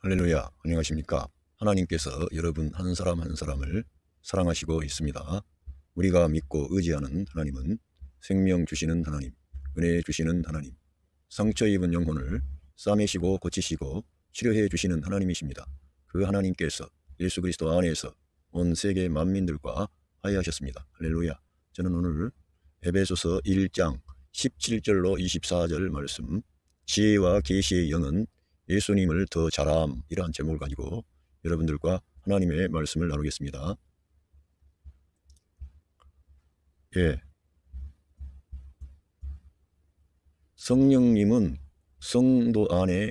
할렐루야, 안녕하십니까? 하나님께서 여러분 한 사람 한 사람을 사랑하시고 있습니다. 우리가 믿고 의지하는 하나님은 생명 주시는 하나님, 은혜 주시는 하나님, 상처 입은 영혼을 싸매시고 고치시고 치료해 주시는 하나님이십니다. 그 하나님께서 예수 그리스도 안에서 온 세계 만민들과 화해하셨습니다. 할렐루야. 저는 오늘 에베소서 1장 17절로 24절 말씀, 지혜와 계시의 영은 예수님을 더 잘함, 이러한 제목을 가지고 여러분들과 하나님의 말씀을 나누겠습니다. 성령님은 성도 안에,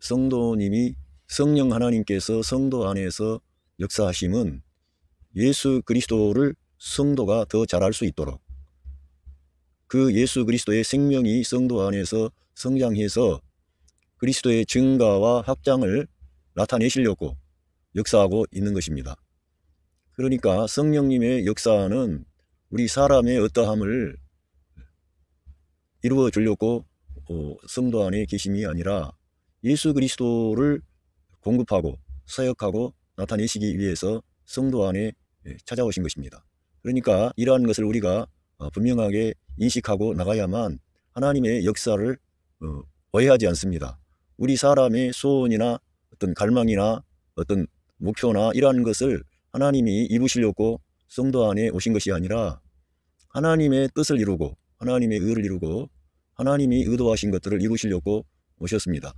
성도님이 성령 하나님께서 성도 안에서 역사하심은 예수 그리스도를 성도가 더 잘할 수 있도록, 그 예수 그리스도의 생명이 성도 안에서 성장해서 그리스도의 증가와 확장을 나타내시려고 역사하고 있는 것입니다. 그러니까 성령님의 역사는 우리 사람의 어떠함을 이루어 주려고 성도 안에 계심이 아니라 예수 그리스도를 공급하고 사역하고 나타내시기 위해서 성도 안에 찾아오신 것입니다. 그러니까 이러한 것을 우리가 분명하게 인식하고 나가야만 하나님의 역사를 오해하지 않습니다. 우리 사람의 소원이나 어떤 갈망이나 어떤 목표나 이러한 것을 하나님이 이루시려고 성도 안에 오신 것이 아니라 하나님의 뜻을 이루고 하나님의 의를 이루고 하나님이 의도하신 것들을 이루시려고 오셨습니다.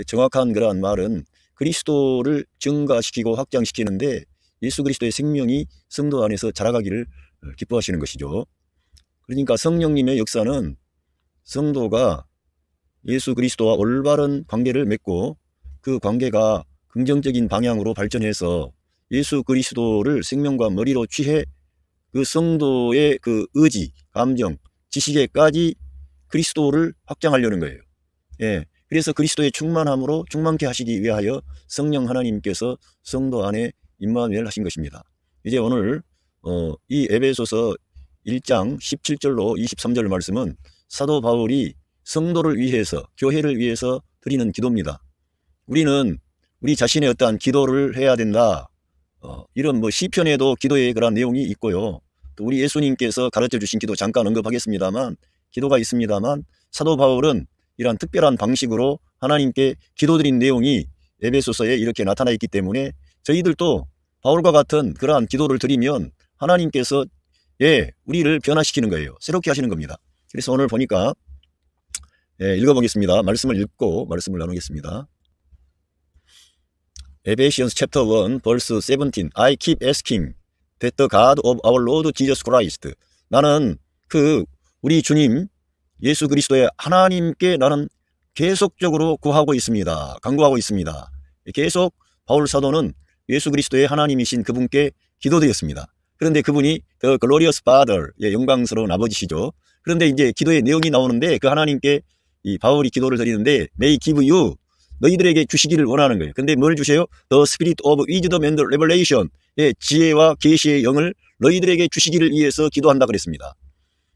정확한 그러한 말은 그리스도를 증가시키고 확장시키는데 예수 그리스도의 생명이 성도 안에서 자라가기를 기뻐하시는 것이죠. 그러니까 성령님의 역사는 성도가 예수 그리스도와 올바른 관계를 맺고 그 관계가 긍정적인 방향으로 발전해서 예수 그리스도를 생명과 머리로 취해 그 성도의 그 의지, 감정, 지식에까지 그리스도를 확장하려는 거예요. 그래서 그리스도의 충만함으로 충만케 하시기 위하여 성령 하나님께서 성도 안에 임마누엘 하신 것입니다. 이제 오늘 이 에베소서 1장 17절로 23절 말씀은 사도 바울이 성도를 위해서, 교회를 위해서 드리는 기도입니다. 우리는 우리 자신의 어떠한 기도를 해야 된다, 이런 시편에도 기도의 그런 내용이 있고요. 또 우리 예수님께서 가르쳐 주신 기도 잠깐 언급하겠습니다만, 기도가 있습니다만, 사도 바울은 이러한 특별한 방식으로 하나님께 기도드린 내용이 에베소서에 이렇게 나타나 있기 때문에 저희들도 바울과 같은 그러한 기도를 드리면 하나님께서 우리를 변화시키는 거예요. 새롭게 하시는 겁니다. 그래서 오늘 보니까 읽어보겠습니다. 말씀을 읽고 말씀을 나누겠습니다. Ephesians chapter 1 verse 17. I keep asking that the God of our Lord Jesus Christ. 나는 우리 주님 예수 그리스도의 하나님께 나는 계속적으로 구하고 있습니다. 간구하고 있습니다. 계속 바울 사도는 예수 그리스도의 하나님이신 그분께 기도드렸습니다. 그런데 그분이 The glorious Father, 영광스러운 아버지시죠. 그런데 이제 기도의 내용이 나오는데 그 하나님께 이 바울이 기도를 드리는데 May give you, 너희들에게 주시기를 원하는 거예요. 근데 뭘 주세요? The Spirit of Wisdom and Revelation, 지혜와 계시의 영을 너희들에게 주시기를 위해서 기도한다 그랬습니다.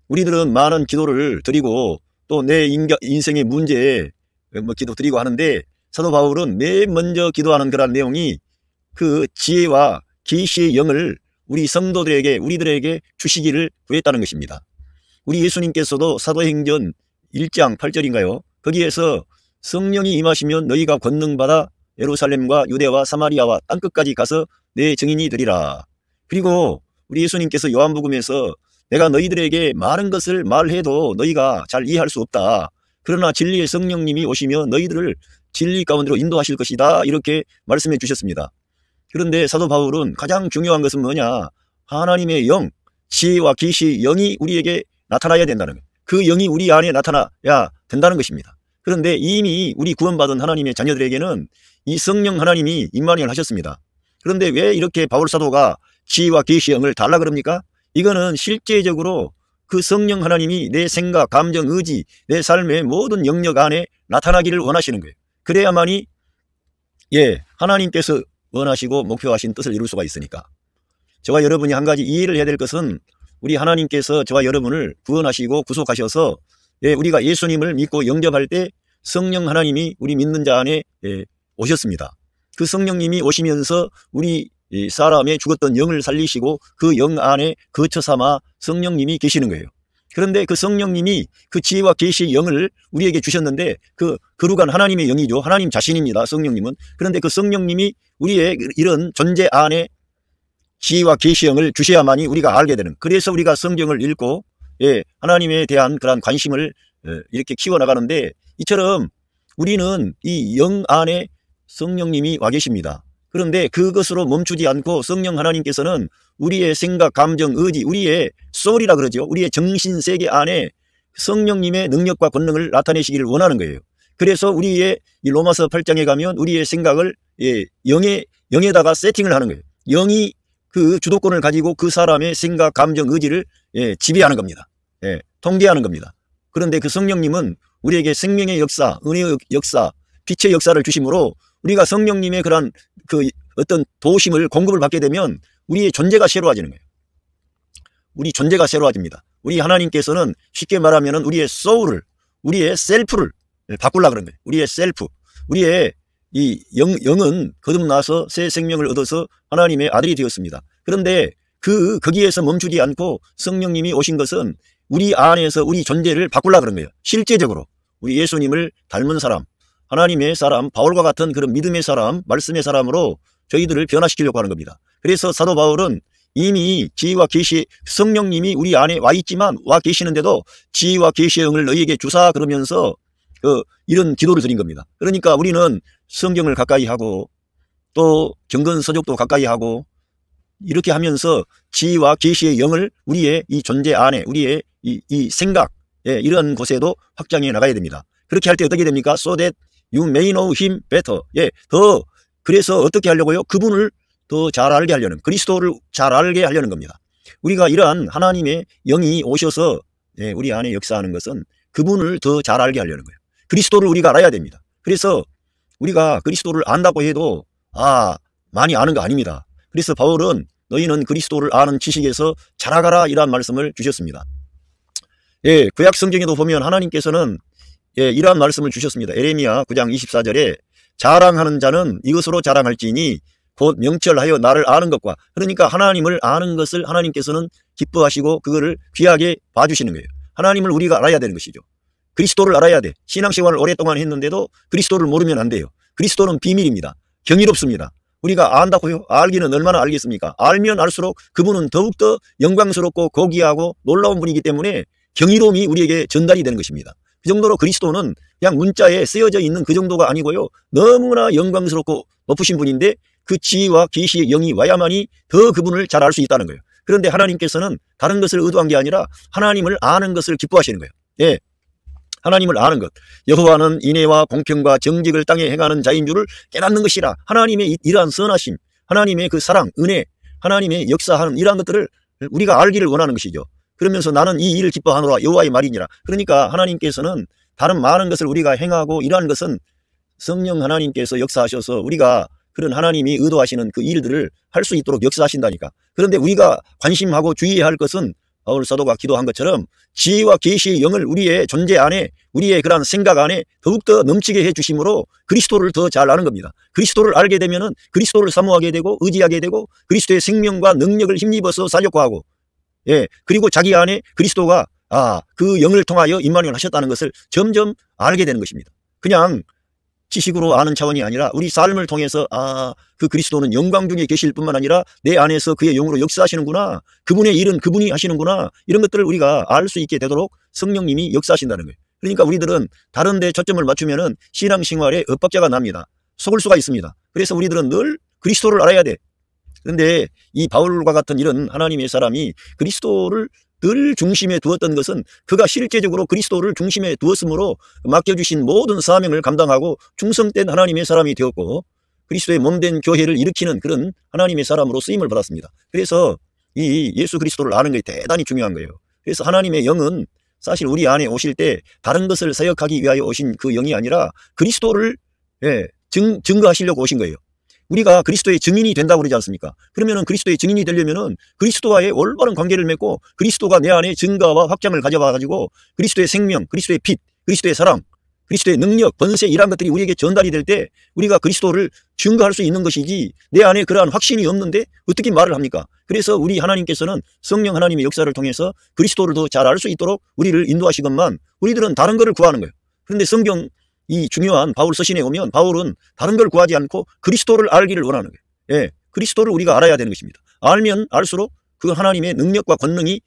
우리들은 많은 기도를 드리고 또 내 인생의 문제에 기도 드리고 하는데 사도 바울은 맨 먼저 기도하는 그런 내용이 그 지혜와 계시의 영을 우리 성도들에게, 우리들에게 주시기를 구했다는 것입니다. 우리 예수님께서도 사도행전 1장 8절인가요? 거기에서 성령이 임하시면 너희가 권능받아 예루살렘과 유대와 사마리아와 땅끝까지 가서 내 증인이 되리라. 그리고 우리 예수님께서 요한복음에서 내가 너희들에게 많은 것을 말해도 너희가 잘 이해할 수 없다. 그러나 진리의 성령님이 오시면 너희들을 진리 가운데로 인도하실 것이다. 이렇게 말씀해 주셨습니다. 그런데 사도 바울은 가장 중요한 것은 뭐냐? 하나님의 영, 지혜와 계시의 영이 우리에게 나타나야 된다는 거예요. 그 영이 우리 안에 나타나야 된다는 것입니다. 그런데 이미 우리 구원받은 하나님의 자녀들에게는 이 성령 하나님이 임마누엘 하셨습니다. 그런데 왜 이렇게 바울 사도가 지혜와 계시의 영을 달라 그럽니까? 이거는 실제적으로 그 성령 하나님이 내 생각, 감정, 의지, 내 삶의 모든 영역 안에 나타나기를 원하시는 거예요. 그래야만이 하나님께서 원하시고 목표하신 뜻을 이룰 수가 있으니까. 저와 여러분이 한 가지 이해를 해야 될 것은 우리 하나님께서 저와 여러분을 구원하시고 구속하셔서 우리가 예수님을 믿고 영접할 때 성령 하나님이 우리 믿는 자 안에 오셨습니다. 그 성령님이 오시면서 우리 사람의 죽었던 영을 살리시고 그 영 안에 거처 삼아 성령님이 계시는 거예요. 그런데 그 성령님이 그 지혜와 계시의 영을 우리에게 주셨는데 그 거룩한 하나님의 영이죠. 하나님 자신입니다. 성령님은. 그런데 그 성령님이 우리의 이런 존재 안에 지혜와 계시의 영을 주셔야만이 우리가 알게 되는, 그래서 우리가 성경을 읽고 하나님에 대한 그런 관심을 이렇게 키워나가는데, 이처럼 우리는 이 영 안에 성령님이 와 계십니다. 그런데 그것으로 멈추지 않고 성령 하나님께서는 우리의 생각, 감정, 의지, 우리의 소울이라 그러죠. 우리의 정신세계 안에 성령님의 능력과 권능을 나타내시기를 원하는 거예요. 그래서 우리의 이 로마서 8장에 가면 우리의 생각을 영에다가 세팅을 하는 거예요. 영이 그 주도권을 가지고 그 사람의 생각, 감정, 의지를 지배하는 겁니다. 통제하는 겁니다. 그런데 그 성령님은 우리에게 생명의 역사, 은혜의 역사, 빛의 역사를 주심으로 우리가 성령님의 그런 그 어떤 도우심을 공급을 받게 되면 우리의 존재가 새로워지는 거예요. 우리 존재가 새로워집니다. 우리 하나님께서는 쉽게 말하면 우리의 소울을, 우리의 셀프를 바꾸려고 그런 거예요. 우리의 셀프, 우리의 이 영은 거듭나서 새 생명을 얻어서 하나님의 아들이 되었습니다. 그런데 거기에서 멈추지 않고 성령님이 오신 것은 우리 안에서 우리 존재를 바꾸려고 그런 거예요. 실제적으로 우리 예수님을 닮은 사람, 하나님의 사람, 바울과 같은 그런 믿음의 사람, 말씀의 사람으로 저희들을 변화시키려고 하는 겁니다. 그래서 사도 바울은 이미 지혜와 계시, 성령님이 우리 안에 와 있지만, 와 계시는데도 지혜와 계시의 영을 너희에게 주사 그러면서 이런 기도를 드린 겁니다. 그러니까 우리는 성경을 가까이 하고 또 경건서적도 가까이 하고 이렇게 하면서 지혜와 계시의 영을 우리의 이 존재 안에, 우리의 이 생각, 이런 곳에도 확장해 나가야 됩니다. 그렇게 할 때 어떻게 됩니까? So that you may know him better. 그래서 어떻게 하려고요? 그분을 더 잘 알게 하려는, 그리스도를 잘 알게 하려는 겁니다. 우리가 이러한 하나님의 영이 오셔서 우리 안에 역사하는 것은 그분을 더 잘 알게 하려는 거예요. 그리스도를 우리가 알아야 됩니다. 그래서 우리가 그리스도를 안다고 해도 많이 아는 거 아닙니다. 그래서 바울은 너희는 그리스도를 아는 지식에서 자라가라 이러한 말씀을 주셨습니다. 구약 성경에도 보면 하나님께서는 이러한 말씀을 주셨습니다. 에레미야 9장 24절에 자랑하는 자는 이것으로 자랑할지니 곧 명철하여 나를 아는 것과, 그러니까 하나님을 아는 것을 하나님께서는 기뻐하시고 그거를 귀하게 봐주시는 거예요. 하나님을 우리가 알아야 되는 것이죠. 그리스도를 알아야 돼. 신앙생활을 오랫동안 했는데도 그리스도를 모르면 안 돼요. 그리스도는 비밀입니다. 경이롭습니다. 우리가 안다고요? 알기는 얼마나 알겠습니까? 알면 알수록 그분은 더욱더 영광스럽고 고귀하고 놀라운 분이기 때문에 경이로움이 우리에게 전달이 되는 것입니다. 그 정도로 그리스도는 그냥 문자에 쓰여져 있는 그 정도가 아니고요. 너무나 영광스럽고 높으신 분인데 그 지혜와 계시의 영이 와야만이 더 그분을 잘 알 수 있다는 거예요. 그런데 하나님께서는 다른 것을 의도한 게 아니라 하나님을 아는 것을 기뻐하시는 거예요. 하나님을 아는 것. 여호와는 인애와 공평과 정직을 땅에 행하는 자인 줄을 깨닫는 것이라. 하나님의 이러한 선하심, 하나님의 그 사랑, 은혜, 하나님의 역사하는 이러한 것들을 우리가 알기를 원하는 것이죠. 그러면서 나는 이 일을 기뻐하노라 여호와의 말이니라. 그러니까 하나님께서는 다른 많은 것을 우리가 행하고 이러한 것은 성령 하나님께서 역사하셔서 우리가 그런 하나님이 의도하시는 그 일들을 할 수 있도록 역사하신다니까. 그런데 우리가 관심하고 주의해야 할 것은 바울 사도가 기도한 것처럼 지혜와 계시의 영을 우리의 존재 안에, 우리의 그런 생각 안에 더욱더 넘치게 해주심으로 그리스도를 더 잘 아는 겁니다. 그리스도를 알게 되면은 그리스도를 사모하게 되고 의지하게 되고 그리스도의 생명과 능력을 힘입어서 살려고 하고, 그리고 자기 안에 그리스도가 그 영을 통하여 임마누엘 하셨다는 것을 점점 알게 되는 것입니다. 그냥 지식으로 아는 차원이 아니라 우리 삶을 통해서 그 그리스도는 영광 중에 계실 뿐만 아니라 내 안에서 그의 영으로 역사하시는구나, 그분의 일은 그분이 하시는구나, 이런 것들을 우리가 알 수 있게 되도록 성령님이 역사하신다는 거예요. 그러니까 우리들은 다른 데 초점을 맞추면은 신앙생활에 엇박자가 납니다. 속을 수가 있습니다. 그래서 우리들은 늘 그리스도를 알아야 돼. 그런데 이 바울과 같은 이런 하나님의 사람이 그리스도를 늘 중심에 두었던 것은 그가 실제적으로 그리스도를 중심에 두었으므로 맡겨주신 모든 사명을 감당하고 충성된 하나님의 사람이 되었고 그리스도의 몸된 교회를 일으키는 그런 하나님의 사람으로 쓰임을 받았습니다. 그래서 이 예수 그리스도를 아는 것이 대단히 중요한 거예요. 그래서 하나님의 영은 사실 우리 안에 오실 때 다른 것을 사역하기 위하여 오신 그 영이 아니라 그리스도를 증거하시려고 오신 거예요. 우리가 그리스도의 증인이 된다고 그러지 않습니까? 그러면은 그리스도의 증인이 되려면은 그리스도와의 올바른 관계를 맺고 그리스도가 내 안에 증거와 확장을 가져와 가지고 그리스도의 생명, 그리스도의 빛, 그리스도의 사랑, 그리스도의 능력, 권세 이런 것들이 우리에게 전달이 될 때 우리가 그리스도를 증거할 수 있는 것이지 내 안에 그러한 확신이 없는데 어떻게 말을 합니까? 그래서 우리 하나님께서는 성령 하나님의 역사를 통해서 그리스도를 더 잘 알 수 있도록 우리를 인도하시건만 우리들은 다른 것을 구하는 거예요. 그런데 성경 이 중요한 바울 서신에 오면 바울은 다른 걸 구하지 않고 그리스도를 알기를 원하는 거예요. 예, 그리스도를 우리가 알아야 되는 것입니다. 알면 알수록 그 하나님의 능력과 권능이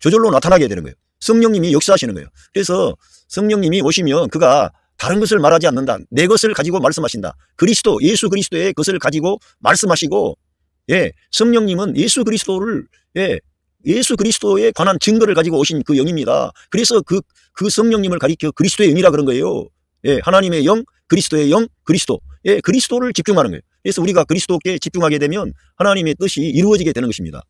저절로 나타나게 되는 거예요. 성령님이 역사하시는 거예요. 그래서 성령님이 오시면 그가 다른 것을 말하지 않는다. 내 것을 가지고 말씀하신다. 그리스도, 예수 그리스도의 것을 가지고 말씀하시고, 성령님은 예수 그리스도를, 예수 그리스도에 관한 증거를 가지고 오신 그 영입니다. 그래서 그 성령님을 가리켜 그리스도의 영이라 그런 거예요. 하나님의 영, 그리스도의 영, 그리스도. 그리스도를 집중하는 거예요. 그래서 우리가 그리스도께 집중하게 되면 하나님의 뜻이 이루어지게 되는 것입니다.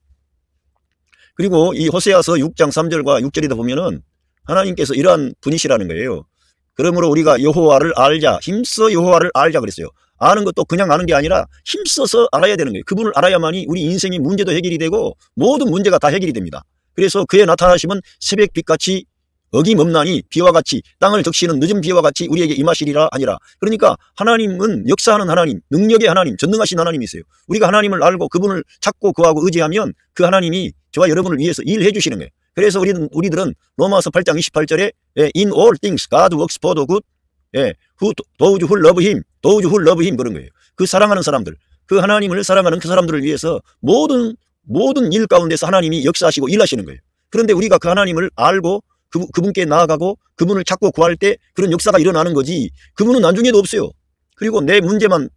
그리고 이 호세아서 6장 3절과 6절에도 보면은 하나님께서 이러한 분이시라는 거예요. 그러므로 우리가 여호와를 알자, 힘써 여호와를 알자 그랬어요. 아는 것도 그냥 아는 게 아니라 힘써서 알아야 되는 거예요. 그분을 알아야만이 우리 인생의 문제도 해결이 되고 모든 문제가 다 해결이 됩니다. 그래서 그의 나타나심은 새벽빛같이 어김없나니 비와 같이 땅을 적시는 늦은 비와 같이 우리에게 임하시리라 하니라. 그러니까 하나님은 역사하는 하나님, 능력의 하나님, 전능하신 하나님이세요. 우리가 하나님을 알고 그분을 찾고 구하고 의지하면 그 하나님이 저와 여러분을 위해서 일해 주시는 거예요. 그래서 우리들은 로마서 8장 28절에 In all things God works for the good, those who love him, those who love him 그런 거예요. 그 사랑하는 사람들, 그 하나님을 사랑하는 그 사람들을 위해서 모든 일 가운데서 하나님이 역사하시고 일하시는 거예요. 그런데 우리가 그 하나님을 알고 그분께 나아가고 그분을 찾고 구할 때 그런 역사가 일어나는 거지 그분은 나중에도 없어요. 그리고 내 문제만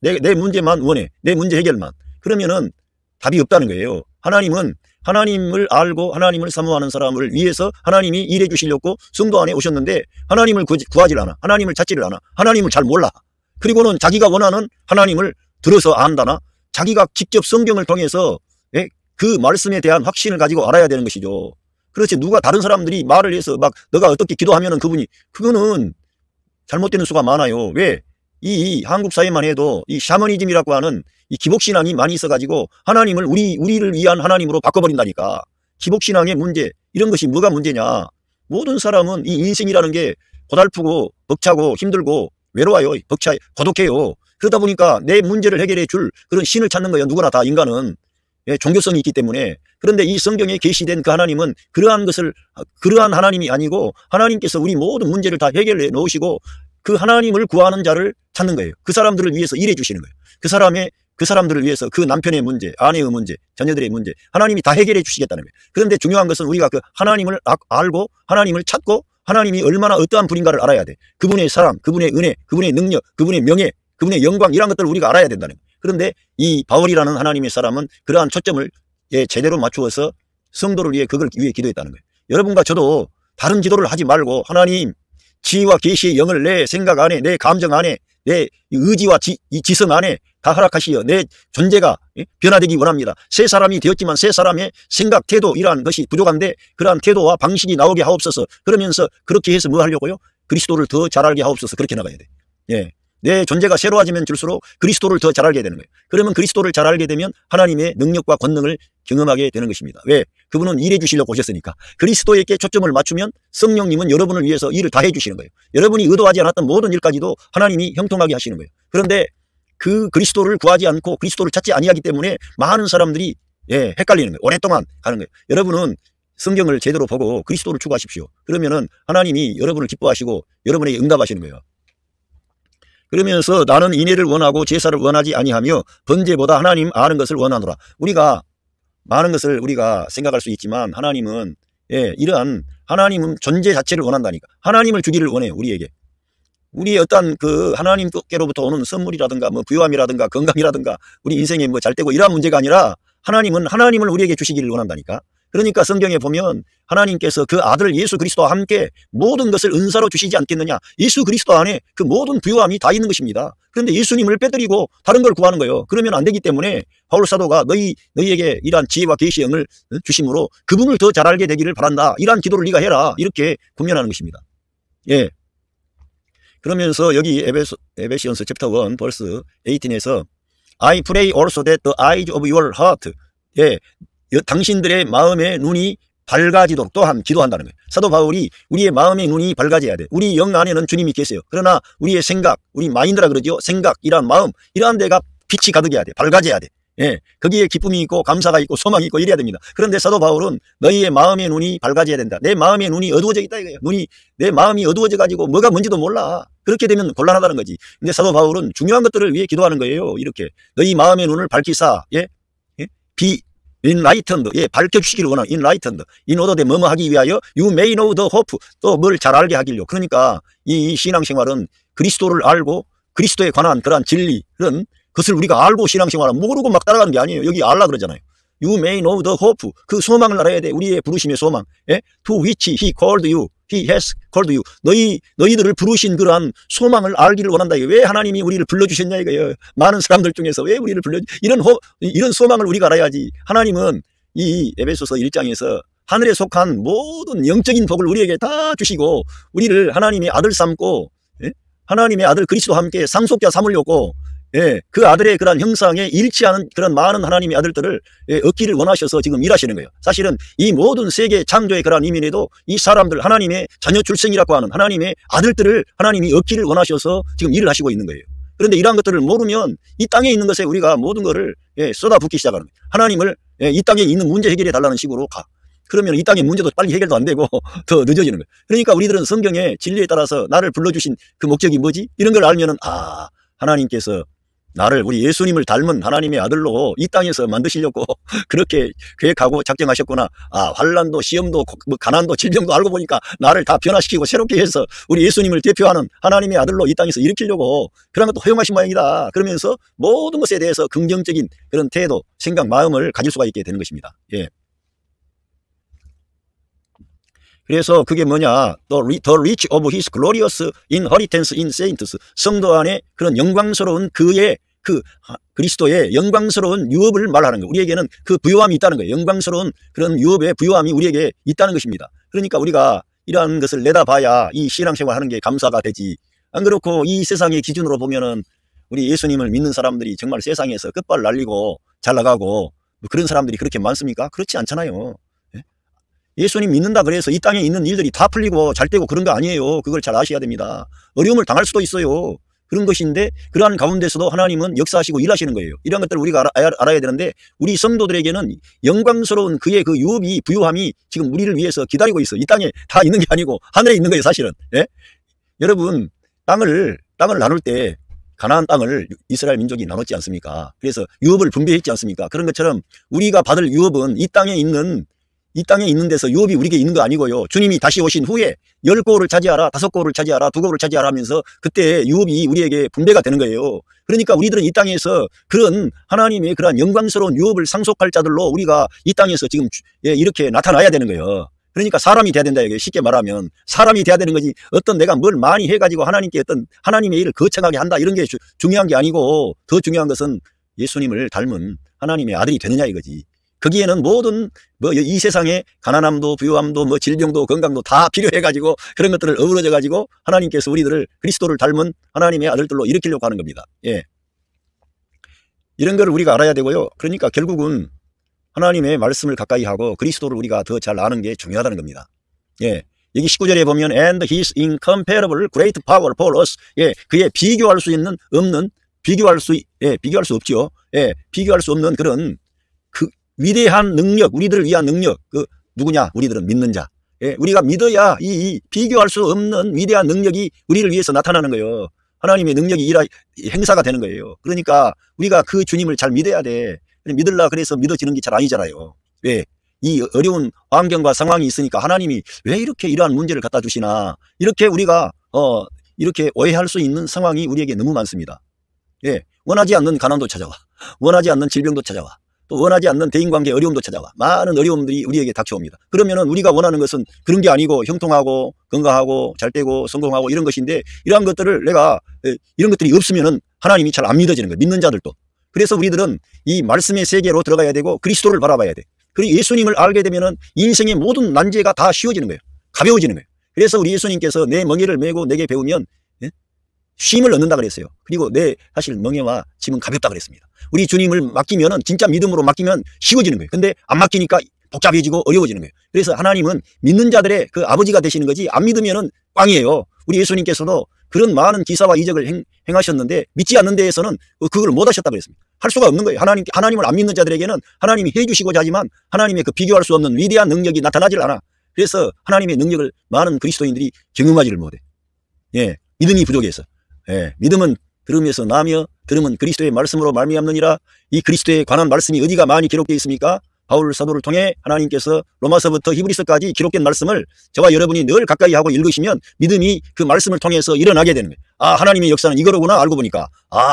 원해. 내 문제 해결만. 그러면은 답이 없다는 거예요. 하나님은 하나님을 알고 하나님을 사모하는 사람을 위해서 하나님이 일해 주시려고 성도 안에 오셨는데 하나님을 구하질 않아. 하나님을 찾지를 않아. 하나님을 잘 몰라. 그리고는 자기가 원하는 하나님을 들어서 안다나 자기가 직접 성경을 통해서 그 말씀에 대한 확신을 가지고 알아야 되는 것이죠. 그렇지 누가 다른 사람들이 말을 해서 막 너가 어떻게 기도하면은 그거는 잘못되는 수가 많아요. 왜? 이 한국 사회만 해도 이 샤머니즘이라고 하는 이 기복신앙이 많이 있어가지고 하나님을 우리를 위한 하나님으로 바꿔버린다니까. 기복신앙의 문제 이런 것이 뭐가 문제냐. 모든 사람은 이 인생이라는 게 고달프고 벅차고 힘들고 외로워요. 고독해요. 그러다 보니까 내 문제를 해결해 줄 그런 신을 찾는 거예요. 누구나 다 인간은. 종교성이 있기 때문에. 그런데 이 성경에 계시된 그 하나님은 그러한 하나님이 아니고 하나님께서 우리 모든 문제를 다 해결해 놓으시고 그 하나님을 구하는 자를 찾는 거예요. 그 사람들을 위해서 일해 주시는 거예요. 그 사람들을 위해서 그 남편의 문제, 아내의 문제, 자녀들의 문제 하나님이 다 해결해 주시겠다는 거예요. 그런데 중요한 것은 우리가 그 하나님을 알고 하나님을 찾고 하나님이 얼마나 어떠한 분인가를 알아야 돼. 그분의 사랑, 그분의 은혜, 그분의 능력, 그분의 명예, 그분의 영광 이런 것들을 우리가 알아야 된다는 거예요. 그런데 이 바울이라는 하나님의 사람은 그러한 초점을 제대로 맞추어서 성도를 위해 그걸 위해 기도했다는 거예요. 여러분과 저도 다른 기도를 하지 말고 하나님 지혜와 계시의 영을 내 생각 안에 내 감정 안에 내 의지와 지성 안에 다 허락하시어 내 존재가 변화되기 원합니다. 새 사람이 되었지만 새 사람의 생각 태도 이러한 것이 부족한데 그러한 태도와 방식이 나오게 하옵소서. 그러면서 그렇게 해서 뭐 하려고요? 그리스도를 더 잘 알게 하옵소서. 그렇게 나가야 돼. 내 존재가 새로워지면 줄수록 그리스도를 더 잘 알게 되는 거예요. 그러면 그리스도를 잘 알게 되면 하나님의 능력과 권능을 경험하게 되는 것입니다. 왜? 그분은 일해 주시려고 오셨으니까. 그리스도에게 초점을 맞추면 성령님은 여러분을 위해서 일을 다 해주시는 거예요. 여러분이 의도하지 않았던 모든 일까지도 하나님이 형통하게 하시는 거예요. 그런데 그 그리스도를 구하지 않고 그리스도를 찾지 아니하기 때문에 많은 사람들이 헷갈리는 거예요. 오랫동안 가는 거예요. 여러분은 성경을 제대로 보고 그리스도를 추구하십시오. 그러면은 하나님이 여러분을 기뻐하시고 여러분에게 응답하시는 거예요. 그러면서 나는 인애를 원하고 제사를 원하지 아니하며 번제보다 하나님 아는 것을 원하노라. 우리가 많은 것을 우리가 생각할 수 있지만 하나님은 이러한 하나님은 존재 자체를 원한다니까. 하나님을 주기를 원해요. 우리에게. 우리의 어떤 그 하나님께로부터 오는 선물이라든가 뭐 부유함이라든가 건강이라든가 우리 인생에 뭐 잘 되고 이러한 문제가 아니라 하나님은 하나님을 우리에게 주시기를 원한다니까. 그러니까 성경에 보면 하나님께서 그 아들 예수 그리스도와 함께 모든 것을 은사로 주시지 않겠느냐. 예수 그리스도 안에 그 모든 부유함이 다 있는 것입니다. 그런데 예수님을 빼뜨리고 다른 걸 구하는 거예요. 그러면 안 되기 때문에 바울 사도가 너희에게 이러한 지혜와 계시의 영을 주심으로 그분을 더 잘 알게 되기를 바란다. 이러한 기도를 네가 해라. 이렇게 권면하는 것입니다. 그러면서 여기 에베시언스 챕터 1 벌스 18에서 I pray also that the eyes of your heart 당신들의 마음의 눈이 밝아지도록 또한 기도한다는 거예요. 사도 바울이 우리의 마음의 눈이 밝아져야 돼. 우리 영 안에는 주님이 계세요. 그러나 우리의 생각, 우리 마인드라 그러죠. 생각, 이러한 마음, 이러한 데가 빛이 가득해야 돼. 밝아져야 돼. 예, 거기에 기쁨이 있고 감사가 있고 소망이 있고 이래야 됩니다. 그런데 사도 바울은 너희의 마음의 눈이 밝아져야 된다. 내 마음의 눈이 어두워져 있다 이거예요. 내 마음이 어두워져 가지고 뭐가 뭔지도 몰라. 그렇게 되면 곤란하다는 거지. 근데 사도 바울은 중요한 것들을 위해 기도하는 거예요. 이렇게 너희 마음의 눈을 밝히사, 예, 비 enlightened, 예, 밝혀주시기를 원하는 enlightened, in order that 뭐뭐 하기 위하여 you may know the hope, 또 뭘 잘 알게 하길요. 그러니까 이 신앙생활은 그리스도를 알고 그리스도에 관한 그러한 진리, 그런 그것을 우리가 알고 신앙생활은 모르고 막 따라가는 게 아니에요. 여기 알라 그러잖아요. You may know the hope, 그 소망을 알아야 돼. 우리의 부르심의 소망, 예? To which he called you, he has called you. 너희들을 부르신 그러한 소망을 알기를 원한다. 왜 하나님이 우리를 불러주셨냐 이거예요. 많은 사람들 중에서 왜 우리를 이런 소망을 우리가 알아야지. 하나님은 이 에베소서 1장에서 하늘에 속한 모든 영적인 복을 우리에게 다 주시고 우리를 하나님의 아들 삼고, 예? 하나님의 아들 그리스도와 함께 상속자 삼으려고, 예, 그 아들의 그런 형상에 일치하는 그런 많은 하나님의 아들들을, 예, 얻기를 원하셔서 지금 일하시는 거예요. 사실은 이 모든 세계 창조의 그런 의미에도 이 사람들, 하나님의 자녀 출생이라고 하는 하나님의 아들들을 하나님이 얻기를 원하셔서 지금 일을 하시고 있는 거예요. 그런데 이러한 것들을 모르면 이 땅에 있는 것에 우리가 모든 것을, 예, 쏟아붓기 시작하는 거예요. 하나님을, 예, 이 땅에 있는 문제 해결해 달라는 식으로 가. 그러면 이 땅의 문제도 빨리 해결도 안 되고 더 늦어지는 거예요. 그러니까 우리들은 성경의 진리에 따라서 나를 불러주신 그 목적이 뭐지? 이런 걸 알면은, 아, 하나님께서 나를, 우리 예수님을 닮은 하나님의 아들로 이 땅에서 만드시려고 그렇게 계획하고 작정하셨구나. 아, 환난도 시험도 뭐 가난도 질병도 알고 보니까 나를 다 변화시키고 새롭게 해서 우리 예수님을 대표하는 하나님의 아들로 이 땅에서 일으키려고 그런 것도 허용하신 모양이다. 그러면서 모든 것에 대해서 긍정적인 그런 태도, 생각, 마음을 가질 수가 있게 되는 것입니다. 예. 그래서 그게 뭐냐? The reach of his glorious inheritance in saints. 성도 안에 그런 영광스러운 그의 그 그리스도의 영광스러운 유업을 말하는 거예요. 우리에게는 그 부요함이 있다는 거예요. 영광스러운 그런 유업의 부요함이 우리에게 있다는 것입니다. 그러니까 우리가 이러한 것을 내다봐야 이 신앙생활 하는 게 감사가 되지. 안 그렇고 이 세상의 기준으로 보면은 우리 예수님을 믿는 사람들이 정말 세상에서 끝발 날리고 잘 나가고 그런 사람들이 그렇게 많습니까? 그렇지 않잖아요. 예수님 믿는다 그래서 이 땅에 있는 일들이 다 풀리고 잘 되고 그런 거 아니에요. 그걸 잘 아셔야 됩니다. 어려움을 당할 수도 있어요. 그런 것인데 그러한 가운데서도 하나님은 역사하시고 일하시는 거예요. 이런 것들을 우리가 알아야 되는데 우리 성도들에게는 영광스러운 그의 그 유업이, 부요함이 지금 우리를 위해서 기다리고 있어. 이 땅에 다 있는 게 아니고 하늘에 있는 거예요, 사실은. 예? 여러분, 땅을 나눌 때 가나안 땅을 이스라엘 민족이 나눴지 않습니까? 그래서 유업을 분배했지 않습니까? 그런 것처럼 우리가 받을 유업은 이 땅에 있는 데서 유업이 우리에게 있는 거 아니고요. 주님이 다시 오신 후에 10고을을 차지하라, 5고을을 차지하라, 2고을을 차지하라 하면서 그때 유업이 우리에게 분배가 되는 거예요. 그러니까 우리들은 이 땅에서 그런 하나님의 그런 영광스러운 유업을 상속할 자들로 우리가 이 땅에서 지금, 예, 이렇게 나타나야 되는 거예요. 그러니까 사람이 돼야 된다. 이게 쉽게 말하면 사람이 돼야 되는 거지. 어떤 내가 뭘 많이 해가지고 하나님께 어떤 하나님의 일을 거창하게 한다, 이런 게 중요한 게 아니고 더 중요한 것은 예수님을 닮은 하나님의 아들이 되느냐 이거지. 거기에는 모든 이 세상에 가난함도 부유함도 질병도 건강도 다 필요해가지고 그런 것들을 어우러져가지고 하나님께서 우리들을 그리스도를 닮은 하나님의 아들들로 일으키려고 하는 겁니다. 예. 이런 걸 우리가 알아야 되고요. 그러니까 결국은 하나님의 말씀을 가까이 하고 그리스도를 우리가 더 잘 아는 게 중요하다는 겁니다. 예. 여기 19절에 보면 and his incomparable great power for us. 예. 그의 비교할 수 없죠. 예. 비교할 수 없는 그런 위대한 능력, 우리들을 위한 능력, 누구냐? 우리들은 믿는 자. 예, 우리가 믿어야 이 비교할 수 없는 위대한 능력이 우리를 위해서 나타나는 거예요. 하나님의 능력이 행사가 되는 거예요. 그러니까 우리가 그 주님을 잘 믿어야 돼. 믿으려 그래서 믿어지는 게 잘 아니잖아요. 왜? 이 어려운 환경과 상황이 있으니까 하나님이 왜 이렇게 이러한 문제를 갖다 주시나. 이렇게 우리가, 이렇게 오해할 수 있는 상황이 우리에게 너무 많습니다. 예, 원하지 않는 가난도 찾아와. 원하지 않는 질병도 찾아와. 또 원하지 않는 대인관계 어려움도 찾아와. 많은 어려움들이 우리에게 닥쳐옵니다. 그러면은 우리가 원하는 것은 그런 게 아니고 형통하고 건강하고 잘되고 성공하고 이런 것인데 이러한 것들을 이런 것들이 없으면은 하나님이 잘 안 믿어지는 거예요. 믿는 자들도. 그래서 우리들은 이 말씀의 세계로 들어가야 되고 그리스도를 바라봐야 돼. 그리고 예수님을 알게 되면은 인생의 모든 난제가 다 쉬워지는 거예요. 가벼워지는 거예요. 그래서 우리 예수님께서 내 멍에를 메고 내게 배우면 쉼을 얻는다 그랬어요. 그리고 사실 멍에와 짐은 가볍다 그랬습니다. 우리 주님을 맡기면은 진짜 믿음으로 맡기면 쉬워지는 거예요. 근데 안 맡기니까 복잡해지고 어려워지는 거예요. 그래서 하나님은 믿는 자들의 그 아버지가 되시는 거지 안 믿으면은 꽝이에요. 우리 예수님께서도 그런 많은 기사와 이적을 행하셨는데 믿지 않는 데에서는 그걸 못 하셨다고 그랬습니다. 할 수가 없는 거예요. 하나님을 안 믿는 자들에게는 하나님이 해주시고자 하지만 하나님의 그 비교할 수 없는 위대한 능력이 나타나질 않아. 그래서 하나님의 능력을 많은 그리스도인들이 경험하지를 못해. 예, 믿음이 부족해서. 예, 믿음은 들음에서 나며 들음은 그리스도의 말씀으로 말미암느니라. 이 그리스도에 관한 말씀이 어디가 많이 기록되어 있습니까? 바울 사도를 통해 하나님께서 로마서부터 히브리서까지 기록된 말씀을 저와 여러분이 늘 가까이 하고 읽으시면 믿음이 그 말씀을 통해서 일어나게 되는 거예요. 아, 하나님의 역사는 이거로구나 알고 보니까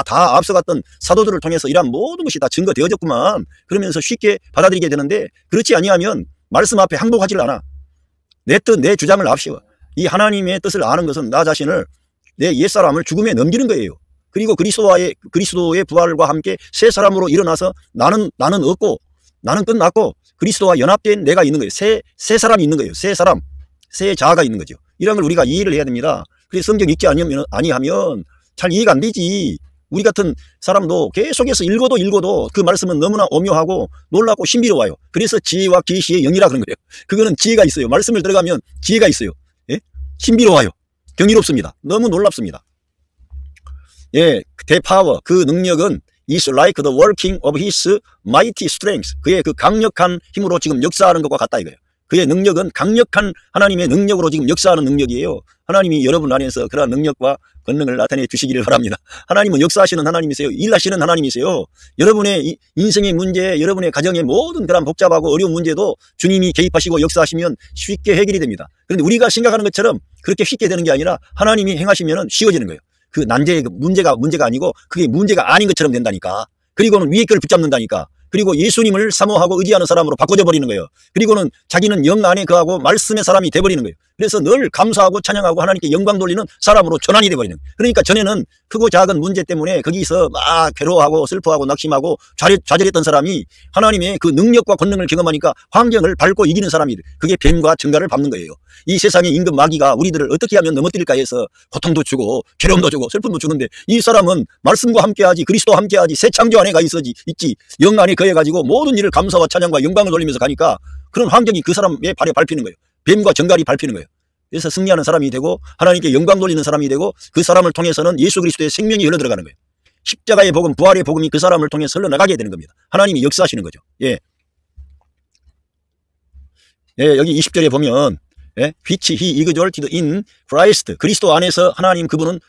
다 앞서갔던 사도들을 통해서 이런 모든 것이 다 증거되어졌구만 그러면서 쉽게 받아들이게 되는데 그렇지 아니하면 말씀 앞에 항복하지를 않아. 내 뜻, 내 주장을 앞세워. 이 하나님의 뜻을 아는 것은 나 자신을 내 옛사람을 죽음에 넘기는 거예요. 그리고 그리스도의 부활과 함께 새 사람으로 일어나서 나는 없고 나는 끝났고 그리스도와 연합된 내가 있는 거예요. 새 사람이 있는 거예요. 새 사람, 새 자아가 있는 거죠. 이런 걸 우리가 이해를 해야 됩니다. 그래서 성경 읽지 아니하면 잘 이해가 안 되지. 우리 같은 사람도 계속해서 읽어도 그 말씀은 너무나 오묘하고 놀랍고 신비로워요. 그래서 지혜와 계시의 영이라 그런 거예요. 그거는 지혜가 있어요. 말씀을 들어가면 지혜가 있어요. 예? 신비로워요. 경이롭습니다. 너무 놀랍습니다. 예, the power, 그 능력은 is like the working of his mighty strength. 그의 그 강력한 힘으로 지금 역사하는 것과 같다 이거예요. 그의 능력은 강력한 하나님의 능력으로 지금 역사하는 능력이에요. 하나님이 여러분 안에서 그러한 능력과 권능을 나타내 주시기를 바랍니다. 하나님은 역사하시는 하나님이세요. 일하시는 하나님이세요. 여러분의 인생의 문제, 여러분의 가정의 모든 그런 복잡하고 어려운 문제도 주님이 개입하시고 역사하시면 쉽게 해결이 됩니다. 그런데 우리가 생각하는 것처럼 그렇게 쉽게 되는 게 아니라 하나님이 행하시면 쉬워지는 거예요. 그 난제의 문제가 아니고 그게 문제가 아닌 것처럼 된다니까. 그리고는 위에 걸 붙잡는다니까. 그리고 예수님을 사모하고 의지하는 사람으로 바꿔져 버리는 거예요. 그리고는 자기는 영 안에 거하고 말씀의 사람이 돼버리는 거예요. 그래서 늘 감사하고 찬양하고 하나님께 영광 돌리는 사람으로 전환이 돼버리는 거예요. 그러니까 전에는 크고 작은 문제 때문에 거기서 막 괴로워하고 슬퍼하고 낙심하고 좌절했던 사람이 하나님의 그 능력과 권능을 경험하니까 환경을 밟고 이기는 사람이 그게 뱀과 정갈을 밟는 거예요. 이 세상의 임금 마귀가 우리들을 어떻게 하면 넘어뜨릴까 해서 고통도 주고 괴로움도 주고 슬픔도 주는데 이 사람은 말씀과 함께하지 그리스도와 함께하지 새 창조 안에 가 있지 영 안에 거해가지고 모든 일을 감사와 찬양과 영광을 돌리면서 가니까 그런 환경이 그 사람의 발에 밟히는 거예요. 뱀과 정갈이 밟히는 거예요. 그래서 승리하는 사람이 되고 하나님께 영광 돌리는 사람이 되고 그 사람을 통해서는 예수 그리스도의 생명이 흘러들어가는 거예요. 십자가의 복음, 부활의 복음이 그 사람을 통해서 흘러나가게 되는 겁니다. 하나님이 역사하시는 거죠. 예, 여기 20절에 보면 which he exalted in Christ. 그리스도 안에서 하나님 그분은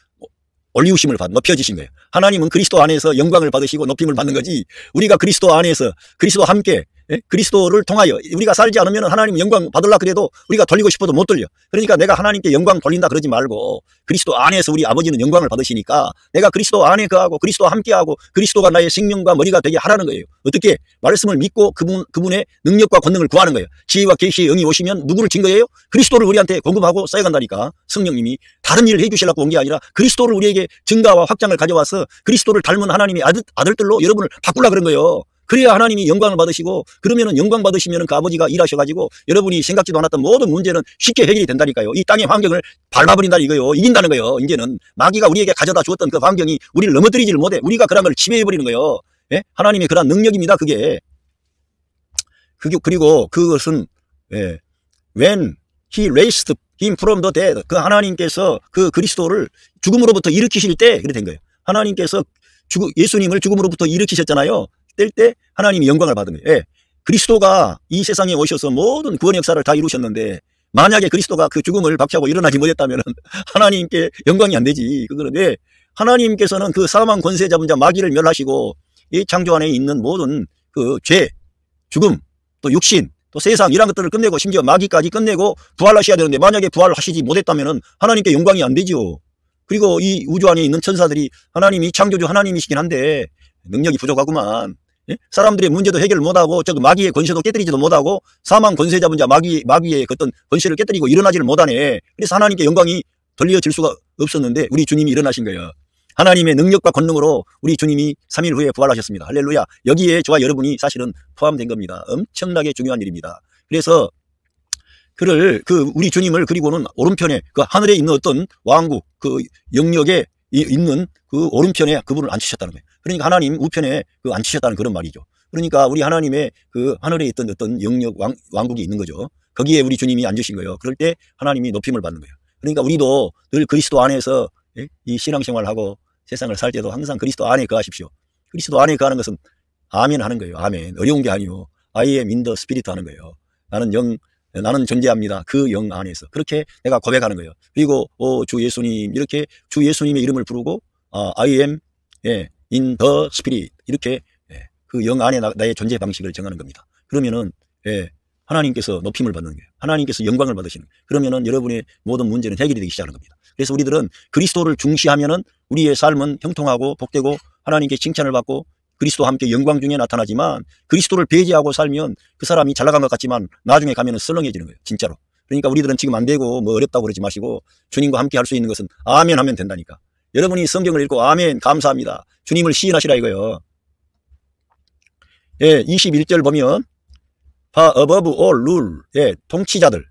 올리우심을 높여지신 거예요. 하나님은 그리스도 안에서 영광을 받으시고 높임을 받는 거지 우리가 그리스도 안에서 그리스도와 함께 그리스도를 통하여 우리가 살지 않으면 하나님 영광 받으려고 그래도 우리가 돌리고 싶어도 못 돌려. 그러니까 내가 하나님께 영광 돌린다 그러지 말고 그리스도 안에서 우리 아버지는 영광을 받으시니까 내가 그리스도 안에 거하고 그리스도와 함께하고 그리스도가 나의 생명과 머리가 되게 하라는 거예요. 어떻게? 말씀을 믿고 그분의 능력과 권능을 구하는 거예요. 지혜와 계시의 영이 오시면 누구를 증거해요? 그리스도를 우리한테 공급하고 써야간다니까. 성령님이 다른 일을 해주시려고 온 게 아니라 그리스도를 우리에게 증가와 확장을 가져와서 그리스도를 닮은 하나님의 아들들로 여러분을 바꾸려고 그런 거예요. 그래야 하나님이 영광을 받으시고 그러면은 영광 받으시면은 그 아버지가 일하셔가지고 여러분이 생각지도 않았던 모든 문제는 쉽게 해결이 된다니까요. 이 땅의 환경을 밟아버린다 이거요. 이긴다는 거예요. 이제는 마귀가 우리에게 가져다 주었던 그 환경이 우리를 넘어뜨리지를 못해. 우리가 그런 걸 지배해버리는 거예요. 예? 하나님의 그런 능력입니다. 그게. 그리고 그것은 when he raised him from the dead 그 하나님께서 그 그리스도를 죽음으로부터 일으키실 때 그래 된 거예요. 하나님께서 예수님을 죽음으로부터 일으키셨잖아요. 뗄 때 하나님이 영광을 받은 거예요. 그리스도가 이 세상에 오셔서 모든 구원 역사를 다 이루셨는데 만약에 그리스도가 그 죽음을 박차고 일어나지 못했다면 하나님께 영광이 안 되지. 그거는 왜? 하나님께서는 그 사망 권세 잡은 자 마귀를 멸하시고 이 창조 안에 있는 모든 그 죄, 죽음, 또 육신, 또 세상 이런 것들을 끝내고 심지어 마귀까지 끝내고 부활하셔야 되는데 만약에 부활하시지 못했다면 하나님께 영광이 안 되죠. 그리고 이 우주 안에 있는 천사들이 하나님이 창조주 하나님이시긴 한데 능력이 부족하구만. 사람들의 문제도 해결을 못하고 마귀의 권세도 깨뜨리지도 못하고 사망 권세 잡은 자 마귀의 어떤 권세를 깨뜨리고 일어나지를 못하네. 그래서 하나님께 영광이 돌려질 수가 없었는데 우리 주님이 일어나신 거예요. 하나님의 능력과 권능으로 우리 주님이 3일 후에 부활하셨습니다. 할렐루야. 여기에 저와 여러분이 사실은 포함된 겁니다. 엄청나게 중요한 일입니다. 그래서 우리 주님을 그리고는 오른편에 그 하늘에 있는 어떤 왕국 그 영역에 있는 그 오른편에 그분을 앉히셨다는 거예요. 그러니까 하나님 우편에 앉히셨다는 그런 말이죠. 그러니까 우리 하나님의 그 하늘에 있던 어떤 영역 왕국이 있는 거죠. 거기에 우리 주님이 앉으신 거예요. 그럴 때 하나님이 높임을 받는 거예요. 그러니까 우리도 늘 그리스도 안에서 이 신앙생활을 하고 세상을 살 때도 항상 그리스도 안에 거하십시오. 그리스도 안에 거하는 것은 아멘 하는 거예요. 아멘. 어려운 게 아니요. I am in the spirit 하는 거예요. 나는 존재합니다. 그 영 안에서. 그렇게 내가 고백하는 거예요. 그리고 주 예수님 이렇게 주 예수님의 이름을 부르고 I am in the spirit 이렇게 그 영 안에 나의 존재 방식을 정하는 겁니다. 그러면은 하나님께서 높임을 받는 거예요. 하나님께서 영광을 받으시는 거예요. 그러면은 여러분의 모든 문제는 해결이 되기 시작하는 겁니다. 그래서 우리들은 그리스도를 중시하면은 우리의 삶은 형통하고 복되고 하나님께 칭찬을 받고 그리스도와 함께 영광 중에 나타나지만 그리스도를 배제하고 살면 그 사람이 잘 나간 것 같지만 나중에 가면은 썰렁해지는 거예요. 진짜로. 그러니까 우리들은 지금 안 되고 뭐 어렵다고 그러지 마시고 주님과 함께 할 수 있는 것은 아멘 하면 된다니까. 여러분이 성경을 읽고 아멘 감사합니다. 주님을 시인하시라 이거요. 21절 보면 far above all rule. 통치자들.